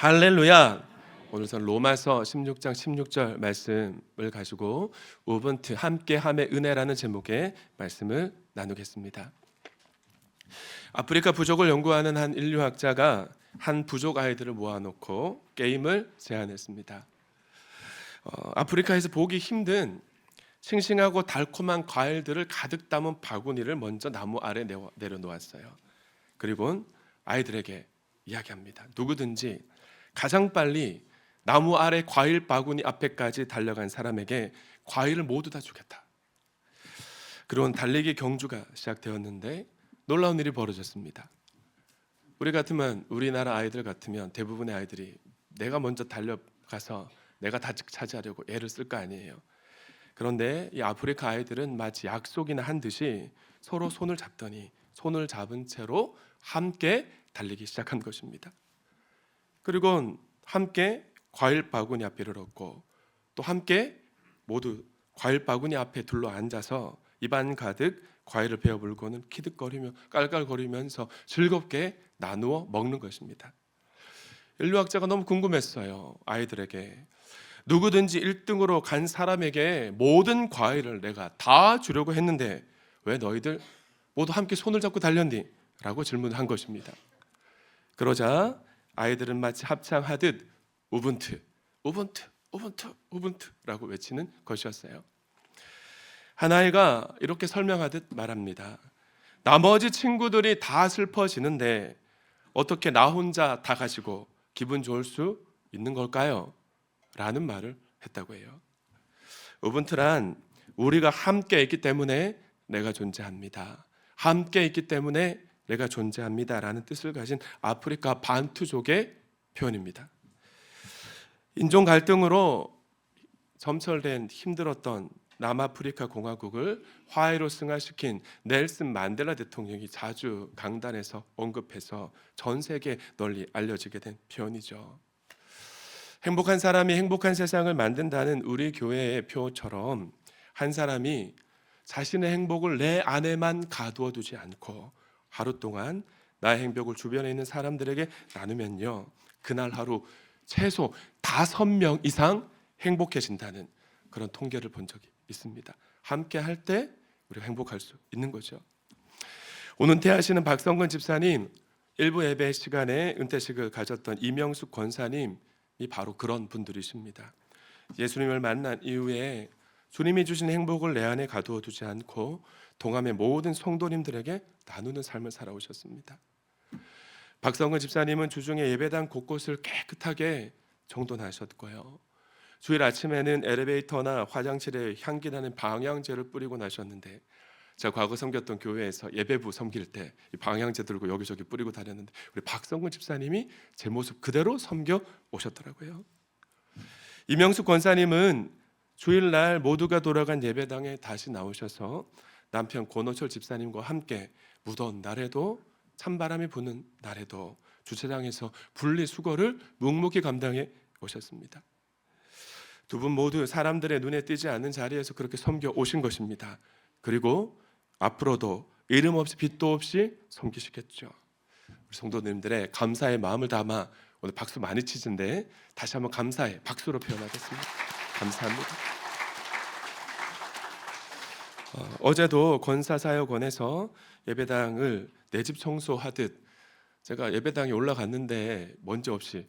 할렐루야. 오늘 전 로마서 16장 16절 말씀을 가지고 우분투 함께함의 은혜라는 제목의 말씀을 나누겠습니다. 아프리카 부족을 연구하는 한 인류학자가 한 부족 아이들을 모아놓고 게임을 제안했습니다. 아프리카에서 보기 힘든 싱싱하고 달콤한 과일들을 가득 담은 바구니를 먼저 나무 아래 내려놓았어요. 그리고 아이들에게 이야기합니다. 누구든지 가장 빨리 나무 아래 과일 바구니 앞에까지 달려간 사람에게 과일을 모두 다 주겠다. 그런 달리기 경주가 시작되었는데 놀라운 일이 벌어졌습니다. 우리나라 아이들 같으면 대부분의 아이들이 내가 먼저 달려가서 내가 다 차지하려고 애를 쓸 거 아니에요. 그런데 이 아프리카 아이들은 마치 약속이나 한 듯이 서로 손을 잡더니 손을 잡은 채로 함께 달리기 시작한 것입니다. 그리고 함께 과일 바구니 앞에 이르렀고 또 함께 모두 과일 바구니 앞에 둘러 앉아서 입안 가득 과일을 베어 물고는 키득거리며 깔깔거리면서 즐겁게 나누어 먹는 것입니다. 인류학자가 너무 궁금했어요. 아이들에게 누구든지 1등으로 간 사람에게 모든 과일을 내가 다 주려고 했는데 왜 너희들 모두 함께 손을 잡고 달렸니? 라고 질문한 것입니다. 그러자 아이들은 마치 합창하듯 우분투, 우분투, 우분투, 우분투라고 외치는 것이었어요. 한 아이가 이렇게 설명하듯 말합니다. 나머지 친구들이 다 슬퍼지는데 어떻게 나 혼자 다 가지고 기분 좋을 수 있는 걸까요? 라는 말을 했다고 해요. 우분투란 우리가 함께 있기 때문에 내가 존재합니다. 함께 있기 때문에 내가 존재합니다 라는 뜻을 가진 아프리카 반투족의 표현입니다. 인종 갈등으로 점철된 힘들었던 남아프리카 공화국을 화해로 승화시킨 넬슨 만델라 대통령이 자주 강단에서 언급해서 전 세계에 널리 알려지게 된 표현이죠. 행복한 사람이 행복한 세상을 만든다는 우리 교회의 표처럼 한 사람이 자신의 행복을 내 안에만 가두어 두지 않고 하루 동안 나의 행복을 주변에 있는 사람들에게 나누면요, 그날 하루 최소 5명 이상 행복해진다는 그런 통계를 본 적이 있습니다. 함께 할 때 우리가 행복할 수 있는 거죠. 오늘 은퇴하시는 박성근 집사님, 일부 예배 시간에 은퇴식을 가졌던 이명숙 권사님이 바로 그런 분들이십니다. 예수님을 만난 이후에 주님이 주신 행복을 내 안에 가두어 두지 않고 동암의 모든 성도님들에게 나누는 삶을 살아오셨습니다. 박성근 집사님은 주중에 예배당 곳곳을 깨끗하게 정돈하셨고요. 주일 아침에는 엘리베이터나 화장실에 향기나는 방향제를 뿌리고 나셨는데, 제가 과거 섬겼던 교회에서 예배부 섬길 때 이 방향제 들고 여기저기 뿌리고 다녔는데 우리 박성근 집사님이 제 모습 그대로 섬겨 오셨더라고요. 이명숙 권사님은 주일날 모두가 돌아간 예배당에 다시 나오셔서 남편 권호철 집사님과 함께 무더운 날에도 찬바람이 부는 날에도 주차장에서 분리수거를 묵묵히 감당해 오셨습니다. 두 분 모두 사람들의 눈에 띄지 않는 자리에서 그렇게 섬겨 오신 것입니다. 그리고 앞으로도 이름 없이 빛도 없이 섬기시겠죠. 우리 성도님들의 감사의 마음을 담아 오늘 박수 많이 치는데 다시 한번 감사의 박수로 표현하겠습니다. 감사합니다. 어제도 권사사역원에서 예배당을 내 집 청소하듯 제가 예배당에 올라갔는데 먼지 없이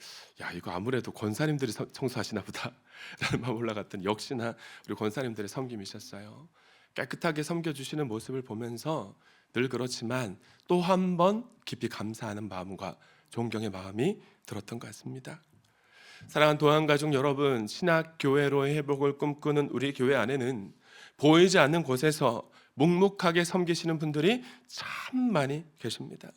이거 아무래도 권사님들이 청소하시나 보다 라는 마음 올라갔더니 역시나 우리 권사님들의 섬김이셨어요. 깨끗하게 섬겨주시는 모습을 보면서 늘 그렇지만 또 한 번 깊이 감사하는 마음과 존경의 마음이 들었던 것 같습니다. 사랑하는 도안가족 여러분, 신학교회로의 회복을 꿈꾸는 우리 교회 안에는 보이지 않는 곳에서 묵묵하게 섬기시는 분들이 참 많이 계십니다.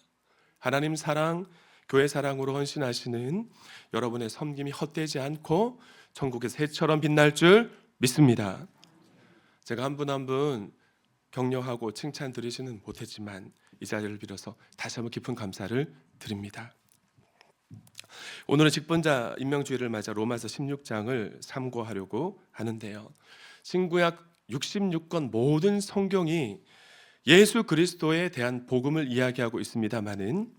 하나님 사랑, 교회 사랑으로 헌신하시는 여러분의 섬김이 헛되지 않고 천국의 새처럼 빛날 줄 믿습니다. 제가 한 분 한 분 격려하고 칭찬 드리지는 못했지만 이 자리를 빌어서 다시 한번 깊은 감사를 드립니다. 오늘은 직분자 임명주의를 맞아 로마서 16장을 참고하려고 하는데요. 신구약 66권 모든 성경이 예수 그리스도에 대한 복음을 이야기하고 있습니다마는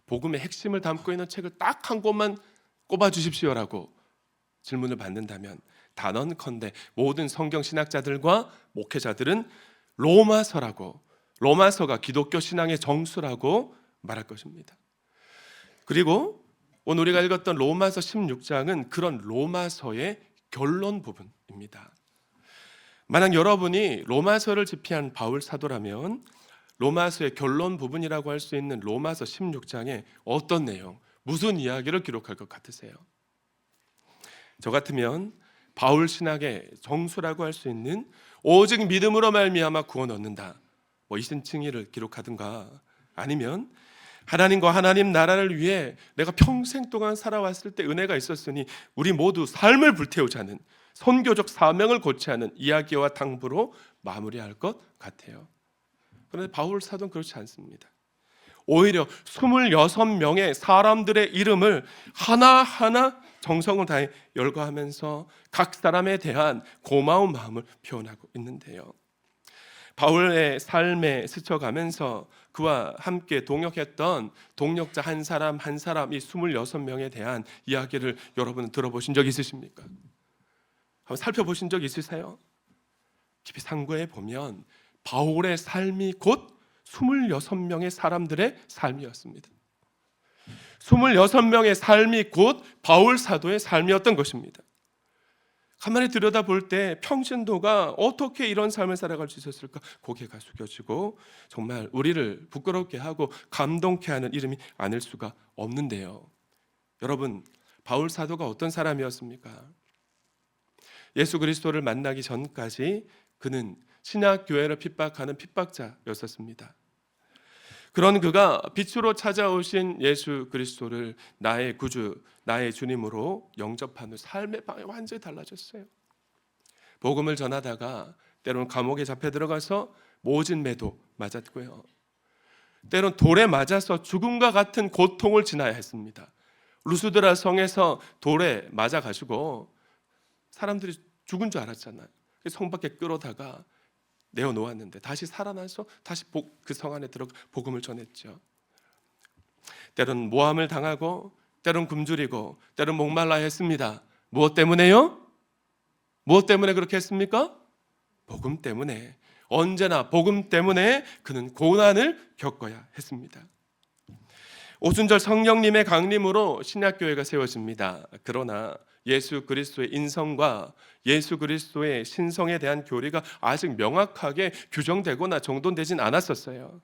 복음의 핵심을 담고 있는 책을 딱 한 권만 꼽아 주십시오라고 질문을 받는다면 단언컨대 모든 성경 신학자들과 목회자들은 로마서가 기독교 신앙의 정수라고 말할 것입니다. 그리고 오늘 우리가 읽었던 로마서 16장은 그런 로마서의 결론 부분입니다. 만약 여러분이 로마서를 집필한 바울 사도라면 로마서의 결론 부분이라고 할 수 있는 로마서 16장에 어떤 내용, 무슨 이야기를 기록할 것 같으세요? 저 같으면 바울 신학의 정수라고 할 수 있는 오직 믿음으로 말미암아 구원 얻는다, 이신칭의를 기록하든가, 아니면 하나님과 하나님 나라를 위해 내가 평생 동안 살아왔을 때 은혜가 있었으니 우리 모두 삶을 불태우자는 선교적 사명을 고취하는 이야기와 당부로 마무리할 것 같아요. 그런데 바울 사도는 그렇지 않습니다. 오히려 26명의 사람들의 이름을 하나하나 정성을 다해 열거하면서 각 사람에 대한 고마운 마음을 표현하고 있는데요. 바울의 삶에 스쳐가면서 그와 함께 동역했던 동역자 한 사람 한 사람, 이 26명에 대한 이야기를 여러분은 들어보신 적 있으십니까? 한번 살펴보신 적 있으세요? 깊이 상고해 보면 바울의 삶이 곧 26명의 사람들의 삶이었습니다. 26명의 삶이 곧 바울 사도의 삶이었던 것입니다. 가만히 들여다볼 때 평신도가 어떻게 이런 삶을 살아갈 수 있었을까? 고개가 숙여지고 정말 우리를 부끄럽게 하고 감동케 하는 이름이 아닐 수가 없는데요. 여러분, 바울 사도가 어떤 사람이었습니까? 예수 그리스도를 만나기 전까지 그는 신약교회를 핍박하는 핍박자였었습니다. 그런 그가 빛으로 찾아오신 예수 그리스도를 나의 구주, 나의 주님으로 영접한 후 삶의 방향이 완전히 달라졌어요. 복음을 전하다가 때로는 감옥에 잡혀 들어가서 모진매도 맞았고요. 때로는 돌에 맞아서 죽음과 같은 고통을 지나야 했습니다. 루스드라 성에서 돌에 맞아가지고 사람들이 죽은 줄 알았잖아요. 성 밖에 끌어다가 내어놓았는데 다시 살아나서 다시 그 성 안에 들어가 복음을 전했죠. 때로는 모함을 당하고 때로는 굶주리고 때로는 목말라 했습니다. 무엇 때문에요? 무엇 때문에 그렇게 했습니까? 복음 때문에. 언제나 복음 때문에 그는 고난을 겪어야 했습니다. 오순절 성령님의 강림으로 신약교회가 세워집니다. 그러나 예수 그리스도의 인성과 예수 그리스도의 신성에 대한 교리가 아직 명확하게 규정되거나 정돈되진 않았었어요.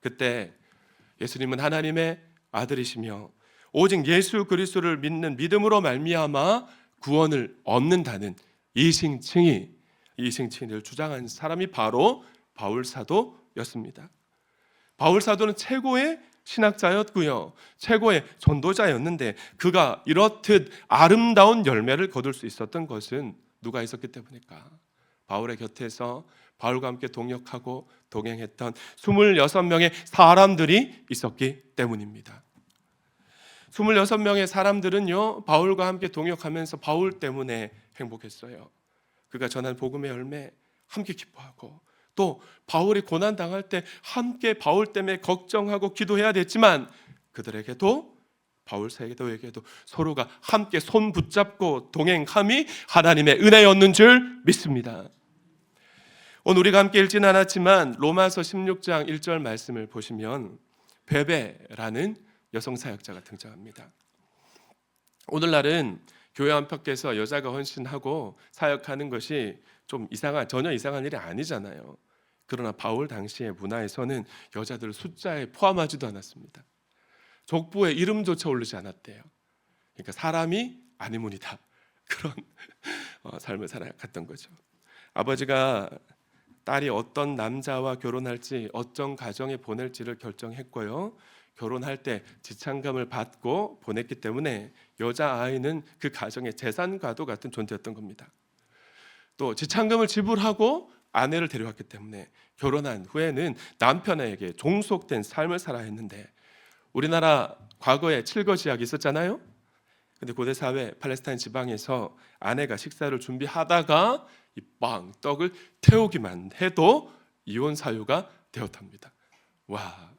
그때 예수님은 하나님의 아들이시며 오직 예수 그리스도를 믿는 믿음으로 말미암아 구원을 얻는다는 이신칭의를 주장한 사람이 바로 바울 사도였습니다. 바울 사도는 최고의 신학자였고요, 최고의 전도자였는데 그가 이렇듯 아름다운 열매를 거둘 수 있었던 것은 누가 있었기 때문일까? 바울의 곁에서 바울과 함께 동역하고 동행했던 26명의 사람들이 있었기 때문입니다. 26명의 사람들은요, 바울과 함께 동역하면서 바울 때문에 행복했어요. 그가 전한 복음의 열매 함께 기뻐하고, 또 바울이 고난당할 때 함께 바울 때문에 걱정하고 기도해야 됐지만 그들에게도, 바울 사도에게도 서로가 함께 손 붙잡고 동행함이 하나님의 은혜였는 줄 믿습니다. 오늘 우리가 함께 읽지는 않았지만 로마서 16장 1절 말씀을 보시면 베베라는 여성 사역자가 등장합니다. 오늘날은 교회 안팎에서 여자가 헌신하고 사역하는 것이 좀 전혀 이상한 일이 아니잖아요. 그러나 바울 당시의 문화에서는 여자들을 숫자에 포함하지도 않았습니다. 족보에 이름조차 오르지 않았대요. 그러니까 사람이 아니문이다, 그런 삶을 살아갔던 거죠. 아버지가 딸이 어떤 남자와 결혼할지, 어떤 가정에 보낼지를 결정했고요, 결혼할 때 지참금을 받고 보냈기 때문에 여자아이는 그 가정의 재산과도 같은 존재였던 겁니다. 또 지참금을 지불하고 아내를 데려왔기 때문에 결혼한 후에는 남편에게 종속된 삶을 살아야 했는데, 우리나라 과거에 칠거지약이 있었잖아요. 근데 고대 사회 팔레스타인 지방에서 아내가 식사를 준비하다가 이 떡을 태우기만 해도 이혼 사유가 되었답니다. 와,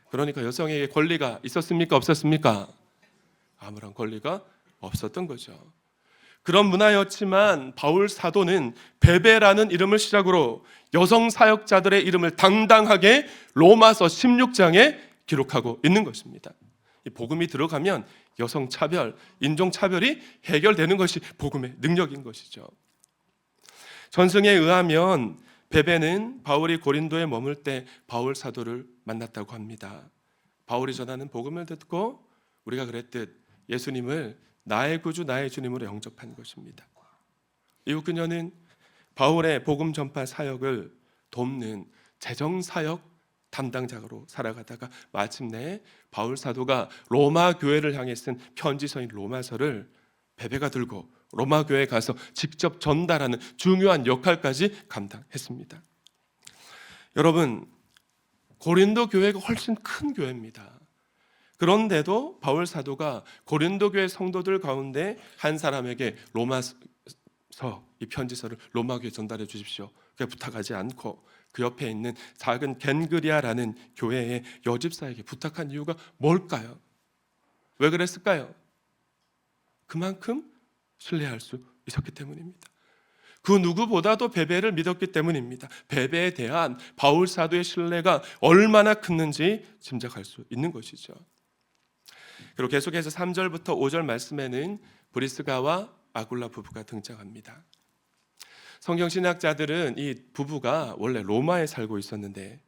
그러니까 여성에게 권리가 있었습니까? 없었습니까? 아무런 권리가 없었던 거죠. 그런 문화였지만 바울 사도는 베베라는 이름을 시작으로 여성 사역자들의 이름을 당당하게 로마서 16장에 기록하고 있는 것입니다. 이 복음이 들어가면 여성 차별, 인종 차별이 해결되는 것이 복음의 능력인 것이죠. 전승에 의하면 베베는 바울이 고린도에 머물 때 바울 사도를 만났다고 합니다. 바울이 전하는 복음을 듣고 우리가 그랬듯 예수님을 나의 구주 나의 주님으로 영접한 것입니다. 이후 그녀는 바울의 복음 전파 사역을 돕는 재정 사역 담당자로 살아가다가 마침내 바울 사도가 로마 교회를 향해 쓴 편지서인 로마서를 베베가 들고 로마 교회에 가서 직접 전달하는 중요한 역할까지 감당했습니다. 여러분, 고린도 교회가 훨씬 큰 교회입니다. 그런데도 바울 사도가 고린도 교회 성도들 가운데 한 사람에게 로마서 이 편지서를 로마 교회에 전달해 주십시오 그렇게 부탁하지 않고 그 옆에 있는 작은 겐그리아라는 교회의 여집사에게 부탁한 이유가 뭘까요? 왜 그랬을까요? 그만큼 신뢰할 수 있었기 때문입니다. 그 누구보다도 베베를 믿었기 때문입니다. 베베에 대한 바울 사도의 신뢰가 얼마나 컸는지 짐작할 수 있는 것이죠. 그리고 계속해서 3절부터 5절 말씀에는 브리스가와 아굴라 부부가 등장합니다. 성경신학자들은 이 부부가 원래 로마에 살고 있었는데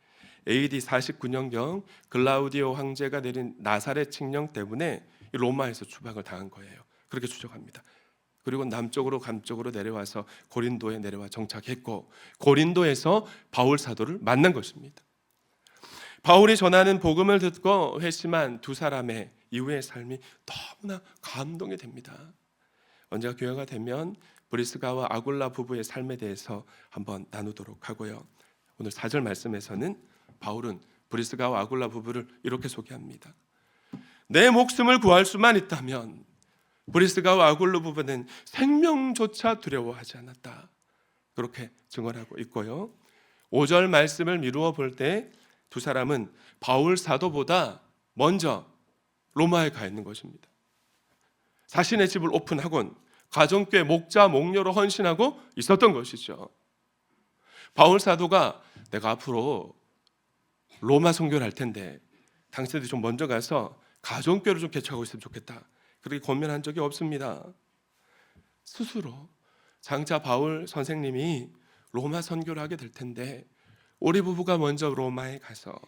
AD 49년경 글라우디오 황제가 내린 나사렛 칙령 때문에 로마에서 추방을 당한 거예요. 그렇게 추정합니다. 그리고 남쪽으로 감쪽으로 내려와서 고린도에 내려와 정착했고 고린도에서 바울 사도를 만난 것입니다. 바울이 전하는 복음을 듣고 회심한 두 사람의 이후의 삶이 너무나 감동이 됩니다. 언제가 기회가 되면 브리스가와 아굴라 부부의 삶에 대해서 한번 나누도록 하고요. 오늘 4절 말씀에서는 바울은 브리스가와 아굴라 부부를 이렇게 소개합니다. 내 목숨을 구할 수만 있다면 브리스가와 아굴라 부부는 생명조차 두려워하지 않았다. 그렇게 증언하고 있고요. 5절 말씀을 미루어 볼 때 두 사람은 바울 사도보다 먼저 로마에 가 있는 것입니다. 자신의 집을 오픈하곤 가정교회 목자 목녀로 헌신하고 있었던 것이죠. 바울 사도가 내가 앞으로 로마 선교를 할 텐데 당신들이 좀 먼저 가서 가정교회를 좀 개척하고 있으면 좋겠다. 그렇게 권면한 적이 없습니다. 스스로 장차 바울 선생님이 로마 선교를 하게 될 텐데 우리 부부가 먼저 로마에 가서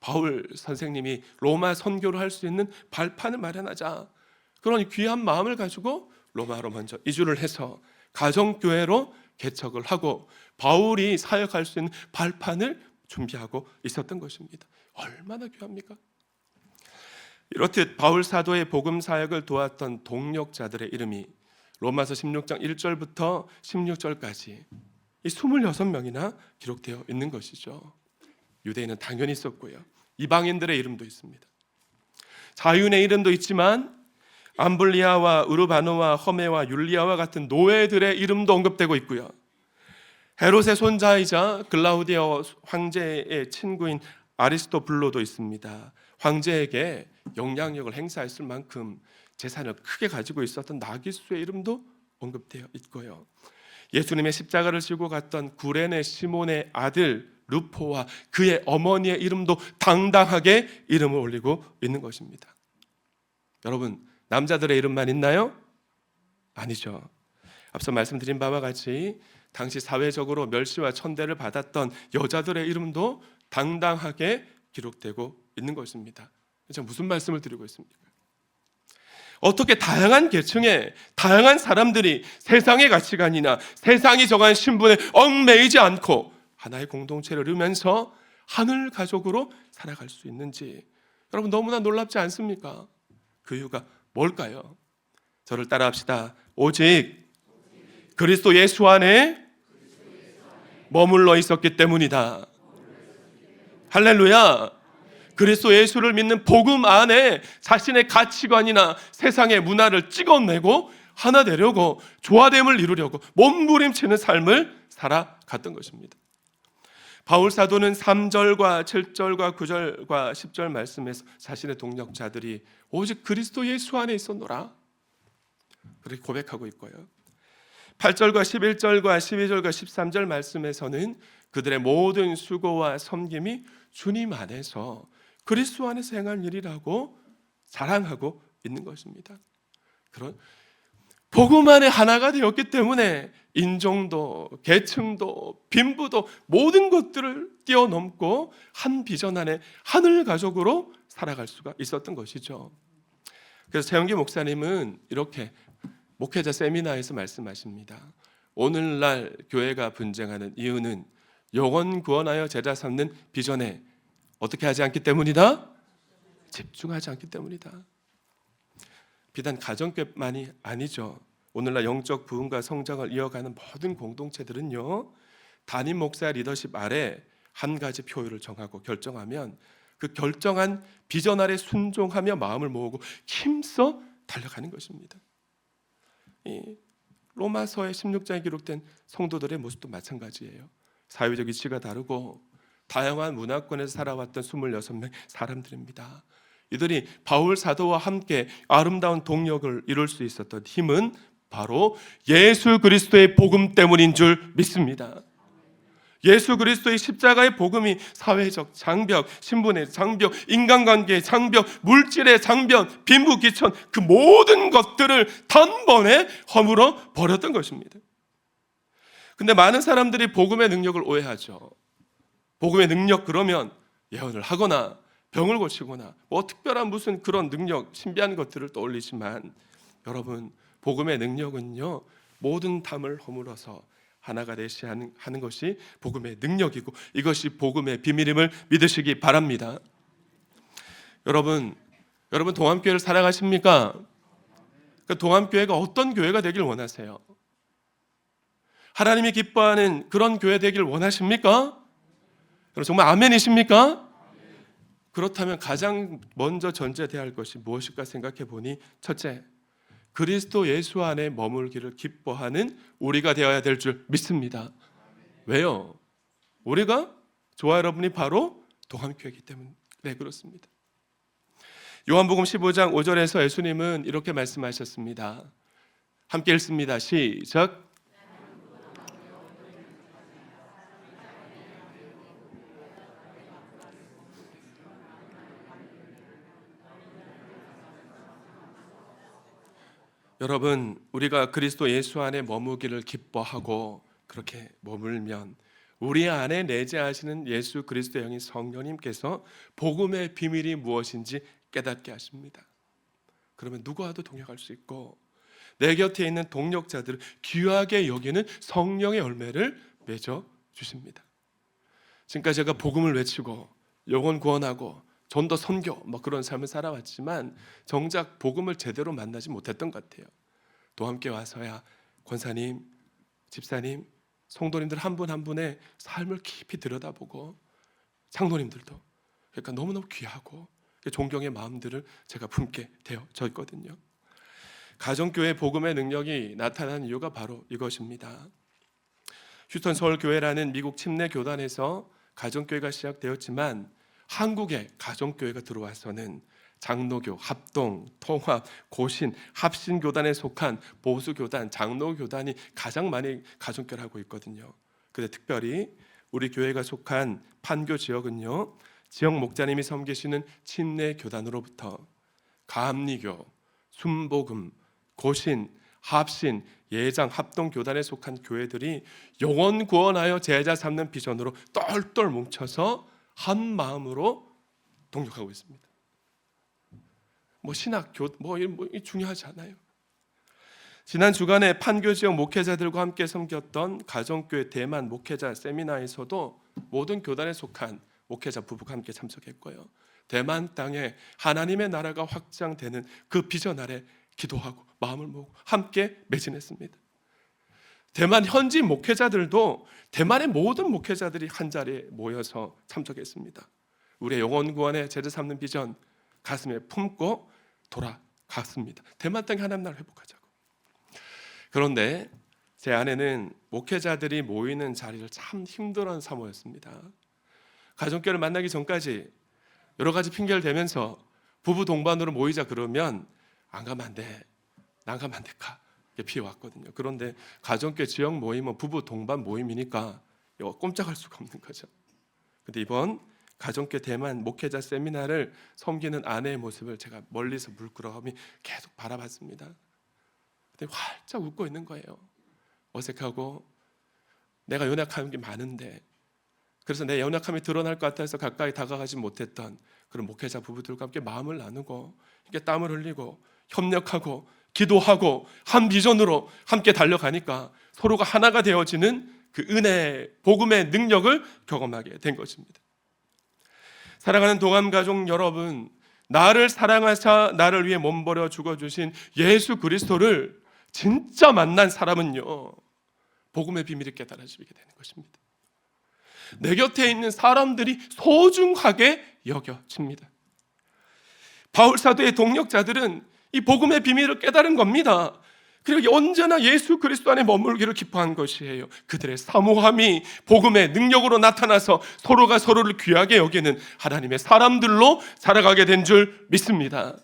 바울 선생님이 로마 선교를 할 수 있는 발판을 마련하자. 그런 귀한 마음을 가지고 로마로 먼저 이주를 해서 가정교회로 개척을 하고 바울이 사역할 수 있는 발판을 준비하고 있었던 것입니다. 얼마나 귀합니까? 이렇듯 바울 사도의 복음 사역을 도왔던 동력자들의 이름이 로마서 16장 1절부터 16절까지 이 26명이나 기록되어 있는 것이죠. 유대인은 당연히 있었고요. 이방인들의 이름도 있습니다. 자유인의 이름도 있지만 암블리아와 우르바노와 허메와 율리아와 같은 노예들의 이름도 언급되고 있고요. 헤롯의 손자이자 글라우디오 황제의 친구인 아리스토블로도 있습니다. 황제에게 영향력을 행사했을 만큼 재산을 크게 가지고 있었던 나기수의 이름도 언급되어 있고요. 예수님의 십자가를 지고 갔던 구레네 시몬의 아들 루포와 그의 어머니의 이름도 당당하게 이름을 올리고 있는 것입니다. 여러분, 남자들의 이름만 있나요? 아니죠. 앞서 말씀드린 바와 같이 당시 사회적으로 멸시와 천대를 받았던 여자들의 이름도 당당하게 기록되고 있는 것입니다. 제가 무슨 말씀을 드리고 있습니까? 어떻게 다양한 계층의 다양한 사람들이 세상의 가치관이나 세상이 정한 신분에 얽매이지 않고 하나의 공동체를 이루면서 하늘 가족으로 살아갈 수 있는지 여러분 너무나 놀랍지 않습니까? 그 이유가 뭘까요? 저를 따라합시다. 오직 그리스도 예수 안에 머물러 있었기 때문이다. 할렐루야. 그리스도 예수를 믿는 복음 안에 자신의 가치관이나 세상의 문화를 찍어내고 하나 되려고 조화됨을 이루려고 몸부림치는 삶을 살아갔던 것입니다. 바울 사도는 3절과 7절과 9절과 10절 말씀에서 자신의 동력자들이 오직 그리스도 예수 안에 있었노라. 그렇게 고백하고 있고요. 8절과 11절과 12절과 13절 말씀에서는 그들의 모든 수고와 섬김이 주님 안에서 그리스도 안에서 행한 일이라고 자랑하고 있는 것입니다. 그런 복음 안에 하나가 되었기 때문에 인종도 계층도 빈부도 모든 것들을 뛰어넘고 한 비전 안에 하늘 가족으로 살아갈 수가 있었던 것이죠. 그래서 최영기 목사님은 이렇게 목회자 세미나에서 말씀하십니다. 오늘날 교회가 분쟁하는 이유는 영혼 구원하여 제자 삼는 비전에 어떻게 하지 않기 때문이다? 집중하지 않기 때문이다. 비단 가정교회만이 아니죠. 오늘날 영적 부흥과 성장을 이어가는 모든 공동체들은요, 담임 목사 리더십 아래 한 가지 표율을 정하고 결정하면 그 결정한 비전 아래 순종하며 마음을 모으고 힘써 달려가는 것입니다. 이 로마서의 16장에 기록된 성도들의 모습도 마찬가지예요. 사회적 위치가 다르고 다양한 문화권에서 살아왔던 26명 사람들입니다. 이들이 바울 사도와 함께 아름다운 동력을 이룰 수 있었던 힘은 바로 예수 그리스도의 복음 때문인 줄 믿습니다. 예수 그리스도의 십자가의 복음이 사회적 장벽, 신분의 장벽, 인간관계의 장벽, 물질의 장벽, 빈부귀천 그 모든 것들을 단번에 허물어 버렸던 것입니다. 근데 많은 사람들이 복음의 능력을 오해하죠. 복음의 능력 그러면 예언을 하거나 병을 고치거나 뭐 특별한 무슨 그런 능력, 신비한 것들을 떠올리지만 여러분, 복음의 능력은요, 모든 담을 허물어서 하나가 되시 하는 것이 복음의 능력이고 이것이 복음의 비밀임을 믿으시기 바랍니다. 여러분 동암교회를 살아가십니까? 그 동암교회가 어떤 교회가 되길 원하세요? 하나님이 기뻐하는 그런 교회 되길 원하십니까? 여러분 정말 아멘이십니까? 그렇다면 가장 먼저 전제돼야 할 것이 무엇일까 생각해 보니 첫째, 그리스도 예수 안에 머물기를 기뻐하는 우리가 되어야 될 줄 믿습니다. 왜요? 우리가 저와 여러분이 바로 동암교회이기 때문에 그렇습니다. 요한복음 15장 5절에서 예수님은 이렇게 말씀하셨습니다. 함께 읽습니다. 시작. 여러분, 우리가 그리스도 예수 안에 머무기를 기뻐하고 그렇게 머물면 우리 안에 내재하시는 예수 그리스도의 영인 성령님께서 복음의 비밀이 무엇인지 깨닫게 하십니다. 그러면 누구와도 동역할 수 있고 내 곁에 있는 동역자들을 귀하게 여기는 성령의 열매를 맺어 주십니다. 지금까지 제가 복음을 외치고 영혼 구원하고 전도 선교 뭐 그런 삶을 살아왔지만 정작 복음을 제대로 만나지 못했던 것 같아요. 또 함께 와서야 권사님, 집사님, 성도님들 한 분 한 분의 삶을 깊이 들여다보고 장로님들도 그러니까 너무너무 귀하고 존경의 마음들을 제가 품게 되어졌거든요. 가정교회 복음의 능력이 나타난 이유가 바로 이것입니다. 휴스턴 서울교회라는 미국 침례 교단에서 가정교회가 시작되었지만 한국에 가정교회가 들어와서는 장로교, 합동, 통합, 고신, 합신교단에 속한 보수교단, 장로교단이 가장 많이 가정교회를 하고 있거든요. 근데 특별히 우리 교회가 속한 판교 지역은요, 지역 목자님이 섬기시는 침례교단으로부터 감리교, 순복음, 고신, 합신, 예장, 합동교단에 속한 교회들이 영혼 구원하여 제자 삼는 비전으로 똘똘 뭉쳐서 한 마음으로 동력하고 있습니다. 뭐 신학, 뭐 중요하지 않아요. 지난 주간에 판교 지역 목회자들과 함께 섬겼던 가정교회 대만 목회자 세미나에서도 모든 교단에 속한 목회자 부부가 함께 참석했고요. 대만 땅에 하나님의 나라가 확장되는 그 비전 아래 기도하고 마음을 모으고 함께 매진했습니다. 대만 현지 목회자들도 대만의 모든 목회자들이 한 자리에 모여서 참석했습니다. 우리의 영혼 구원의 제자 삼는 비전 가슴에 품고 돌아갔습니다. 대만 땅에 하나님 나라를 회복하자고. 그런데 제 아내는 목회자들이 모이는 자리를 참 힘들어하는 사모였습니다. 가정교회를 만나기 전까지 여러 가지 핑계를 대면서 부부 동반으로 모이자 그러면 안 가면 안 돼. 나가면 안 될까 비워왔거든요. 그런데 가정교회 지역 모임은 부부 동반 모임이니까 이거 꼼짝할 수가 없는 거죠. 근데 이번 가정교회 대만 목회자 세미나를 섬기는 아내의 모습을 제가 멀리서 물끄러미 계속 바라봤습니다. 근데 활짝 웃고 있는 거예요. 어색하고 내가 연약한 게 많은데, 그래서 내 연약함이 드러날 것 같아서 가까이 다가가지 못했던 그런 목회자 부부들과 함께 마음을 나누고 이렇게 땀을 흘리고 협력하고 기도하고 한 비전으로 함께 달려가니까 서로가 하나가 되어지는 그 은혜, 복음의 능력을 경험하게 된 것입니다. 사랑하는 동암가족 여러분, 나를 사랑하사 나를 위해 몸버려 죽어주신 예수 그리스도를 진짜 만난 사람은요, 복음의 비밀을 깨달아지게 되는 것입니다. 내 곁에 있는 사람들이 소중하게 여겨집니다. 바울 사도의 동역자들은 이 복음의 비밀을 깨달은 겁니다. 그리고 언제나 예수 그리스도 안에 머물기를 기뻐한 것이에요. 그들의 사모함이 복음의 능력으로 나타나서 서로가 서로를 귀하게 여기는 하나님의 사람들로 살아가게 된 줄 믿습니다.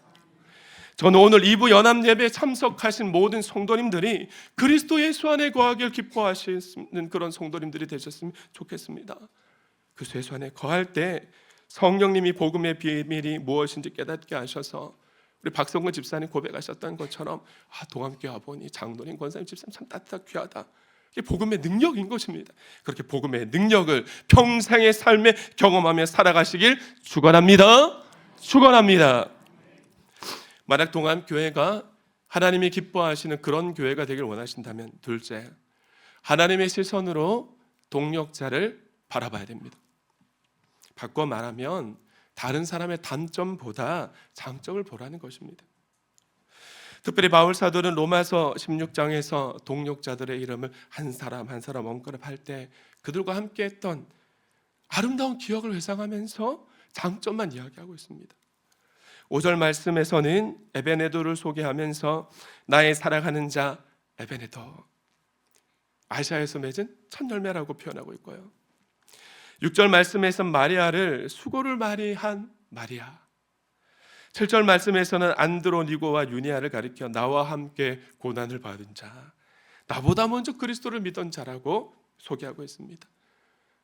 저는 오늘 2부 연합예배에 참석하신 모든 성도님들이 그리스도 예수 안에 거하길 기뻐하시는 그런 성도님들이 되셨으면 좋겠습니다. 그 예수 안에 거할 때 성령님이 복음의 비밀이 무엇인지 깨닫게 하셔서 우리 박성근 집사님 고백하셨던 것처럼 동암교회 아버님, 장로님, 권사님, 집사님 참 따뜻하고 귀하다. 이게 복음의 능력인 것입니다. 그렇게 복음의 능력을 평생의 삶에 경험하며 살아가시길 축원합니다. 축원합니다. 만약 동암교회가 하나님이 기뻐하시는 그런 교회가 되길 원하신다면, 둘째, 하나님의 시선으로 동역자를 바라봐야 됩니다. 바꿔 말하면 다른 사람의 단점보다 장점을 보라는 것입니다. 특별히 바울 사도는 로마서 16장에서 동역자들의 이름을 한 사람 한 사람 언급할 때 그들과 함께했던 아름다운 기억을 회상하면서 장점만 이야기하고 있습니다. 5절 말씀에서는 에베네도를 소개하면서 나의 사랑하는 자 에베네도, 아시아에서 맺은 첫 열매라고 표현하고 있고요. 6절 말씀에서 마리아를 수고를 많이 한 마리아, 7절 말씀에서는 안드로니고와 유니아를 가리켜 나와 함께 고난을 받은 자, 나보다 먼저 그리스도를 믿은 자라고 소개하고 있습니다.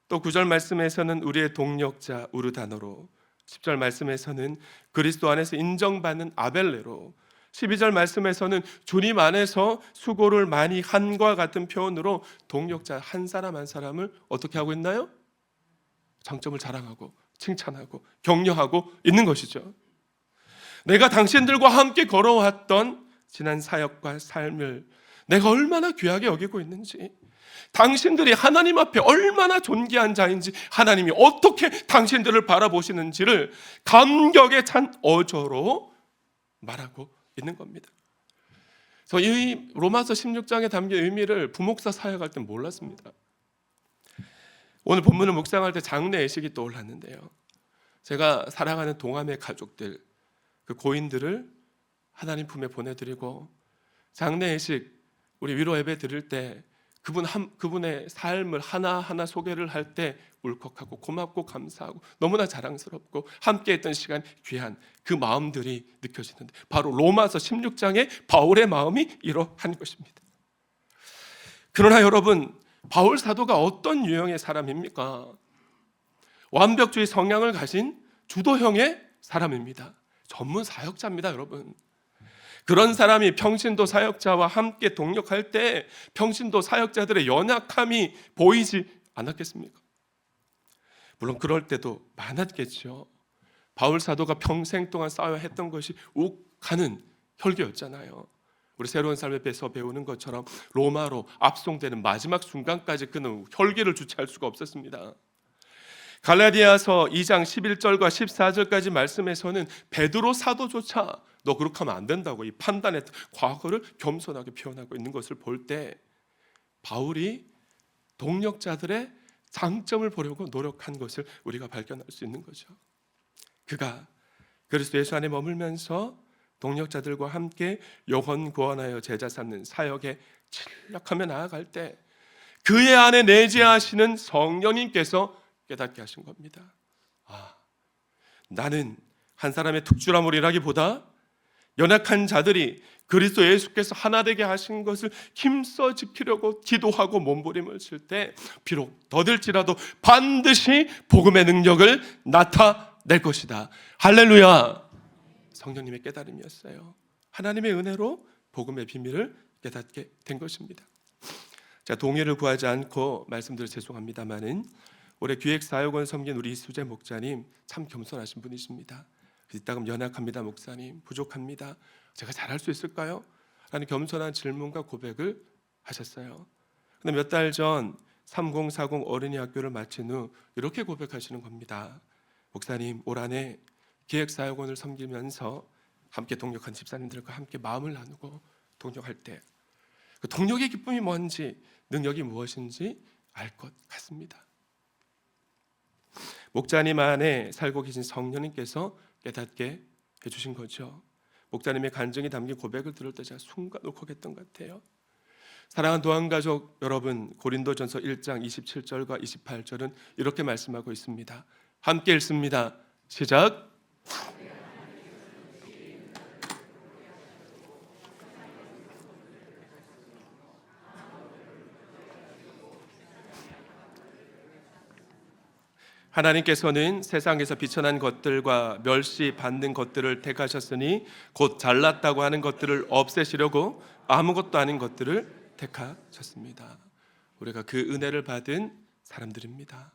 또 9절 말씀에서는 우리의 동력자 우르다노로, 10절 말씀에서는 그리스도 안에서 인정받는 아벨레로, 12절 말씀에서는 주님 안에서 수고를 많이 한과 같은 표현으로 동역자 한 사람 한 사람을 어떻게 하고 있나요? 장점을 자랑하고 칭찬하고 격려하고 있는 것이죠. 내가 당신들과 함께 걸어왔던 지난 사역과 삶을 내가 얼마나 귀하게 여기고 있는지, 당신들이 하나님 앞에 얼마나 존귀한 자인지, 하나님이 어떻게 당신들을 바라보시는지를 감격에 찬 어조로 말하고 있는 겁니다. 그래서 이 로마서 16장에 담긴 의미를 부목사 사역할 때 몰랐습니다. 오늘 본문을 묵상할 때 장례 예식이 떠올랐는데요, 제가 사랑하는 동암의 가족들, 그 고인들을 하나님 품에 보내드리고 장례 예식 우리 위로 예배 드릴 때 그분의 삶을 하나하나 소개를 할 때 울컥하고 고맙고 감사하고 너무나 자랑스럽고 함께했던 시간 귀한 그 마음들이 느껴지는데, 바로 로마서 16장의 바울의 마음이 이러한 것입니다. 그러나 여러분, 바울 사도가 어떤 유형의 사람입니까? 완벽주의 성향을 가진 주도형의 사람입니다. 전문 사역자입니다, 여러분. 그런 사람이 평신도 사역자와 함께 동역할 때 평신도 사역자들의 연약함이 보이지 않았겠습니까? 물론 그럴 때도 많았겠죠. 바울 사도가 평생 동안 쌓아야 했던 것이 욱하는 혈기였잖아요. 우리 새로운 삶에서 배우는 것처럼 로마로 압송되는 마지막 순간까지 그는 혈기를 주체할 수가 없었습니다. 갈라디아서 2장 11절과 14절까지 말씀에서는 베드로 사도조차 너 그렇게 하면 안 된다고 이 판단했던 과거를 겸손하게 표현하고 있는 것을 볼 때 바울이 동역자들의 장점을 보려고 노력한 것을 우리가 발견할 수 있는 거죠. 그가 그리스도 예수 안에 머물면서 동역자들과 함께 영혼 구원하여 제자 삼는 사역에 진력하며 나아갈 때 그의 안에 내재하시는 성령님께서 깨닫게 하신 겁니다. 나는 한 사람의 특주라물이라기보다 연약한 자들이 그리스도 예수께서 하나 되게 하신 것을 힘써 지키려고 기도하고 몸부림을 칠 때 비록 더딜지라도 반드시 복음의 능력을 나타낼 것이다. 할렐루야. 성령님의 깨달음이었어요. 하나님의 은혜로 복음의 비밀을 깨닫게 된 것입니다. 자, 동의를 구하지 않고 말씀드려 죄송합니다만은 올해 기획사역원 섬긴 우리 이수재 목사님 참 겸손하신 분이십니다. 이따금 연약합니다 목사님, 부족합니다, 제가 잘할 수 있을까요? 라는 겸손한 질문과 고백을 하셨어요. 근데 몇 달 전 3040 어린이 학교를 마친 후 이렇게 고백하시는 겁니다. 목사님, 올 한해 기획사역원을 섬기면서 함께 동역한 집사님들과 함께 마음을 나누고 동역할 때 그 동역의 기쁨이 뭔지, 능력이 무엇인지 알 것 같습니다. 목자님 안에 살고 계신 성령님께서 깨닫게 해주신 거죠. 목자님의 간증이 담긴 고백을 들을 때 제가 순간 울컥했던 것 같아요. 사랑하는 도안가족 여러분, 고린도전서 1장 27절과 28절은 이렇게 말씀하고 있습니다. 함께 읽습니다. 시작. 하나님께서는 세상에서 비천한 것들과 멸시받는 것들을 택하셨으니 곧 잘났다고 하는 것들을 없애시려고 아무것도 아닌 것들을 택하셨습니다. 우리가 그 은혜를 받은 사람들입니다.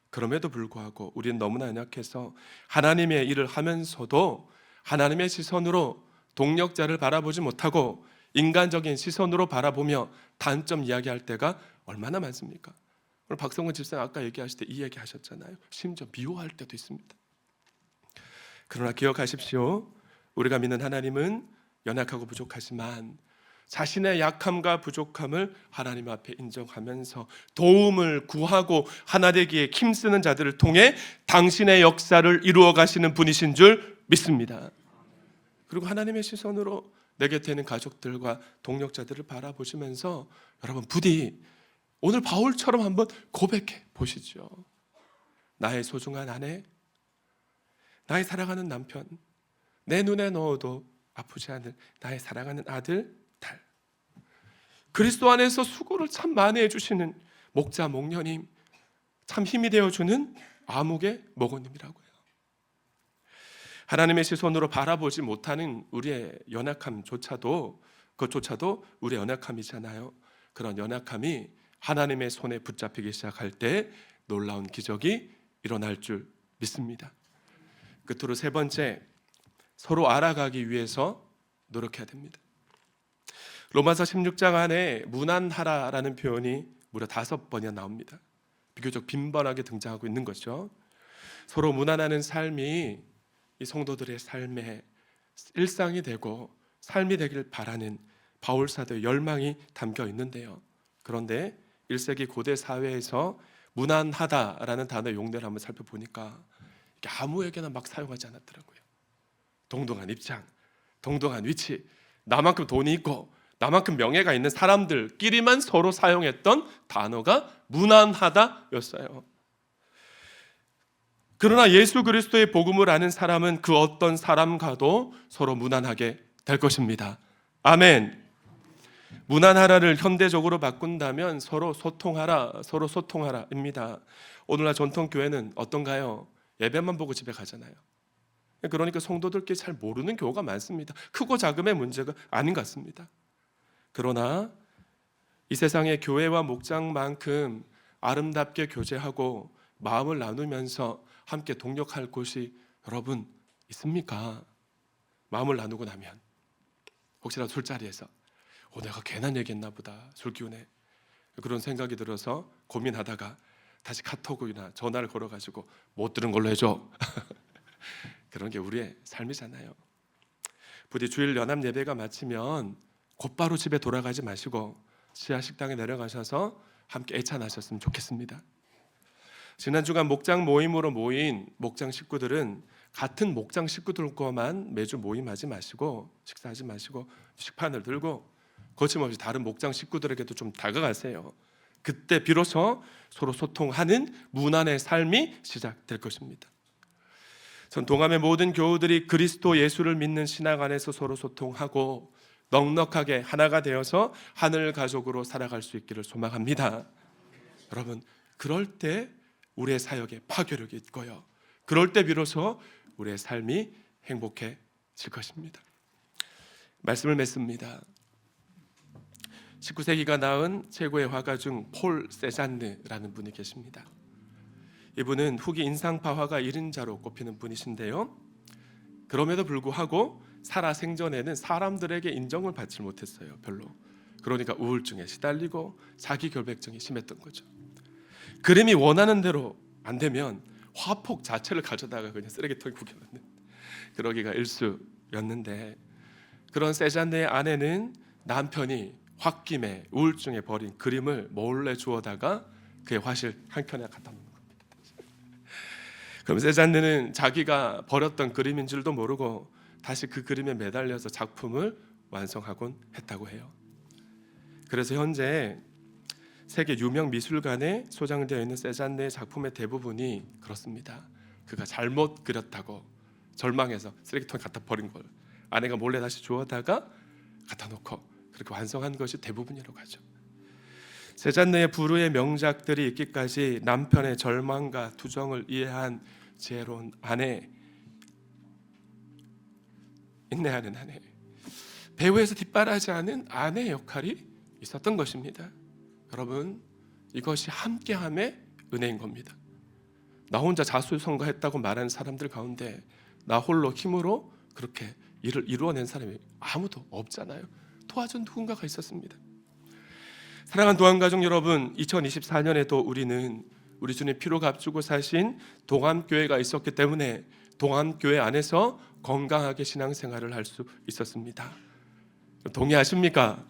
그럼에도 불구하고 우리는 너무나 연약해서 하나님의 일을 하면서도 하나님의 시선으로 동력자를 바라보지 못하고 인간적인 시선으로 바라보며 단점 이야기할 때가 얼마나 많습니까? 오늘 박성근 집사님 아까 얘기하실 때 이 얘기 하셨잖아요. 심지어 미워할 때도 있습니다. 그러나 기억하십시오. 우리가 믿는 하나님은 연약하고 부족하지만 자신의 약함과 부족함을 하나님 앞에 인정하면서 도움을 구하고 하나 되기에 힘쓰는 자들을 통해 당신의 역사를 이루어 가시는 분이신 줄 믿습니다. 그리고 하나님의 시선으로 내 곁에 있는 가족들과 동력자들을 바라보시면서 여러분 부디 오늘 바울처럼 한번 고백해 보시죠. 나의 소중한 아내, 나의 사랑하는 남편, 내 눈에 넣어도 아프지 않을 나의 사랑하는 아들, 딸, 그리스도 안에서 수고를 참 많이 해주시는 목자, 목녀님, 참 힘이 되어주는 아무개 목원님이라고요. 하나님의 시선으로 바라보지 못하는 우리의 연약함조차도, 그것조차도 우리의 연약함이잖아요. 그런 연약함이 하나님의 손에 붙잡히기 시작할 때 놀라운 기적이 일어날 줄 믿습니다. 끝으로 세 번째, 서로 알아가기 위해서 노력해야 됩니다. 로마서 16장 안에 무난하라라는 표현이 무려 5번이나 나옵니다. 비교적 빈번하게 등장하고 있는 거죠. 서로 무난하는 삶이 이 성도들의 삶의 일상이 되고 삶이 되길 바라는 바울 사도의 열망이 담겨 있는데요. 그런데 1세기 고대 사회에서 무난하다라는 단어의 용례를 한번 살펴보니까 이게 아무에게나 막 사용하지 않았더라고요. 동등한 입장, 동등한 위치, 나만큼 돈이 있고 나만큼 명예가 있는 사람들끼리만 서로 사용했던 단어가 무난하다였어요. 그러나 예수 그리스도의 복음을 아는 사람은 그 어떤 사람과도 서로 무난하게 될 것입니다. 아멘. 무난하라를 현대적으로 바꾼다면 서로 소통하라입니다. 오늘날 전통 교회는 어떤가요? 예배만 보고 집에 가잖아요. 그러니까 성도들끼리 잘 모르는 교회가 많습니다. 크고 작음의 문제가 아닌 것 같습니다. 그러나 이 세상의 교회와 목장만큼 아름답게 교제하고 마음을 나누면서 함께 동역할 곳이 여러분 있습니까? 마음을 나누고 나면 혹시라도 술자리에서 내가 괜한 얘기했나 보다, 술 기운에 그런 생각이 들어서 고민하다가 다시 카톡이나 전화를 걸어가지고 못 들은 걸로 해줘. 그런 게 우리의 삶이잖아요. 부디 주일 연합 예배가 마치면 곧바로 집에 돌아가지 마시고 지하 식당에 내려가셔서 함께 애찬하셨으면 좋겠습니다. 지난 주간 목장 모임으로 모인 목장 식구들은 같은 목장 식구들과만 매주 모임하지 마시고 식사하지 마시고 식판을 들고 거침없이 다른 목장 식구들에게도 좀 다가가세요. 그때 비로소 서로 소통하는 무난의 삶이 시작될 것입니다. 전 동암의 모든 교우들이 그리스도 예수를 믿는 신앙 안에서 서로 소통하고 넉넉하게 하나가 되어서 하늘 가족으로 살아갈 수 있기를 소망합니다. 여러분, 그럴 때 우리의 사역에 파괴력이 있고요, 그럴 때 비로소 우리의 삶이 행복해질 것입니다. 말씀을 맺습니다. 19세기가 낳은 최고의 화가 중 폴 세잔느라는 분이 계십니다. 이분은 후기 인상파 화가 1인자로 꼽히는 분이신데요, 그럼에도 불구하고 살아 생전에는 사람들에게 인정을 받지 못했어요. 별로. 그러니까 우울증에 시달리고 자기 결백증이 심했던 거죠. 그림이 원하는 대로 안 되면 화폭 자체를 가져다가 그냥 쓰레기통에 구겨놓는, 그러기가 일쑤였는데, 그런 세잔느의 아내는 남편이 홧김에 우울증에 버린 그림을 몰래 주워다가 그의 화실 한 켠에 갖다 놓는 겁니다. 그럼 세잔느는 자기가 버렸던 그림인 줄도 모르고 다시 그 그림에 매달려서 작품을 완성하곤 했다고 해요. 그래서 현재 세계 유명 미술관에 소장되어 있는 세잔느의 작품의 대부분이 그렇습니다. 그가 잘못 그렸다고 절망해서 쓰레기통에 갖다 버린 걸 아내가 몰래 다시 주워다가 갖다 놓고 그렇게 완성한 것이 대부분이라고 하죠. 세잔느의 불후의 명작들이 있기까지 남편의 절망과 투정을 이해한 지혜로운 아내, 인내하는 아내, 배후에서 뒷바라지 하는 아내의 역할이 있었던 것입니다. 여러분, 이것이 함께함의 은혜인 겁니다. 나 혼자 자수성가했다고 말하는 사람들 가운데 나 홀로 힘으로 그렇게 일을 이루어낸 사람이 아무도 없잖아요. 도와준 누군가가 있었습니다. 사랑하는 동암가족 여러분, 2024년에도 우리는 우리 주님 피로 값주고 사신 동암교회가 있었기 때문에 동암교회 안에서 건강하게 신앙생활을 할 수 있었습니다. 동의하십니까?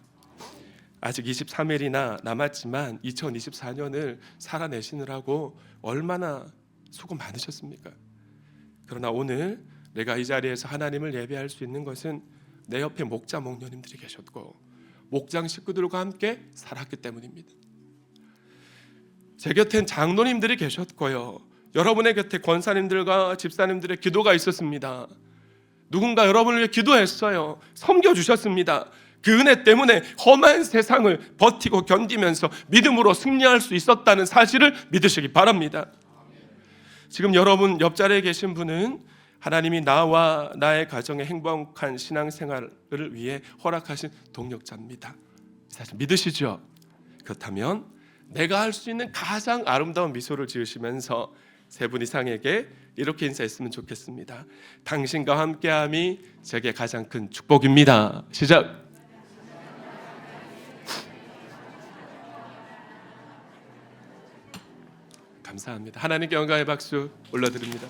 아직 23일이나 남았지만 2024년을 살아내시느라고 얼마나 수고 많으셨습니까? 그러나 오늘 내가 이 자리에서 하나님을 예배할 수 있는 것은 내 옆에 목자 목녀님들이 계셨고 목장 식구들과 함께 살았기 때문입니다. 제 곁엔 장로님들이 계셨고요, 여러분의 곁에 권사님들과 집사님들의 기도가 있었습니다. 누군가 여러분을 위해 기도했어요. 섬겨주셨습니다. 그 은혜 때문에 험한 세상을 버티고 견디면서 믿음으로 승리할 수 있었다는 사실을 믿으시기 바랍니다. 지금 여러분 옆자리에 계신 분은 하나님이 나와 나의 가정의 행복한 신앙생활을 위해 허락하신 동력자입니다. 사실 믿으시죠? 그렇다면 내가 할 수 있는 가장 아름다운 미소를 지으시면서 세 분 이상에게 이렇게 인사했으면 좋겠습니다. 당신과 함께함이 제게 가장 큰 축복입니다. 시작. 감사합니다. 하나님께 영광의 박수 올려드립니다.